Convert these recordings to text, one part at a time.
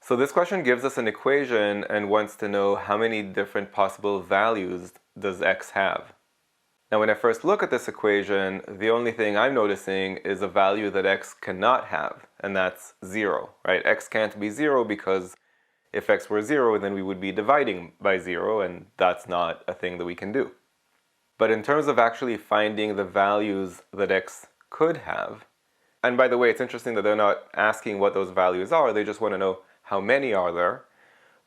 So this question gives us an equation and wants to know how many different possible values does x have. Now when I first look at this equation, the only thing I'm noticing is a value that x cannot have, and that's 0, right? X can't be 0 because if x were 0, then we would be dividing by 0, and that's not a thing that we can do. But in terms of actually finding the values that x could have, and by the way, it's interesting that they're not asking what those values are, they just want to know how many are there.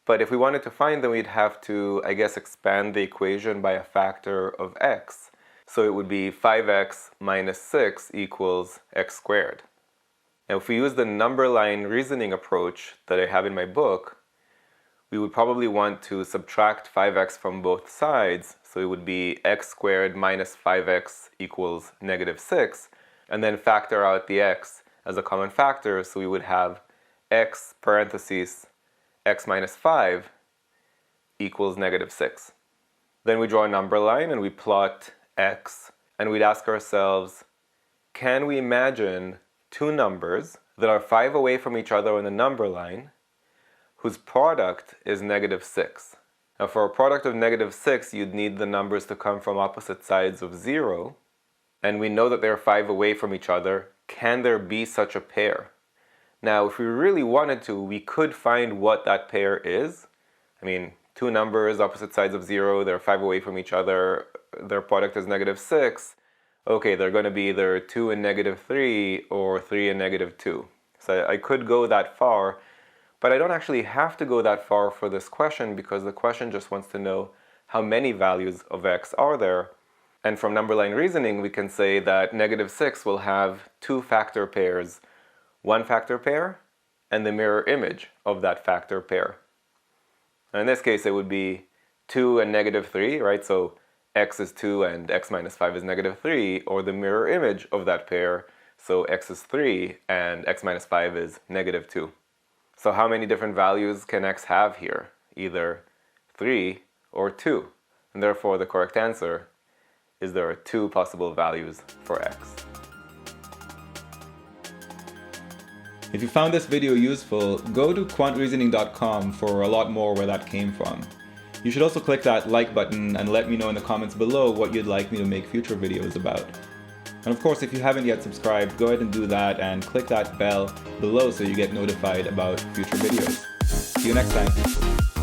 But if we wanted to find them, we'd have to, I guess, expand the equation by a factor of x. So it would be 5x minus 6 equals x squared. Now if we use the number line reasoning approach that I have in my book, we would probably want to subtract 5x from both sides. So it would be x squared minus 5x equals negative 6, and then factor out the x as a common factor. So we would have x parentheses x minus 5 equals negative 6. Then we draw a number line and we plot x, and we'd ask ourselves, can we imagine two numbers that are 5 away from each other on the number line whose product is negative 6? Now for a product of negative 6, you'd need the numbers to come from opposite sides of 0, and we know that they're 5 away from each other. Can there be such a pair? Now, if we really wanted to, we could find what that pair is. I mean, two numbers, opposite sides of 0, they're 5 away from each other, their product is negative 6. Okay, they're going to be either 2 and negative 3 or 3 and negative 2. So I could go that far, but I don't actually have to go that far for this question because the question just wants to know how many values of x are there. And from number line reasoning, we can say that negative 6 will have two factor pairs, one factor pair and the mirror image of that factor pair. And in this case, it would be 2 and negative 3, right? So x is 2 and x minus 5 is negative 3, or the mirror image of that pair, so x is 3 and x minus 5 is negative 2. So how many different values can x have here? Either 3 or 2. And therefore the correct answer is there are two possible values for x. If you found this video useful, go to quantreasoning.com for a lot more where that came from. You should also click that like button and let me know in the comments below what you'd like me to make future videos about. And of course, if you haven't yet subscribed, go ahead and do that and click that bell below so you get notified about future videos. See you next time.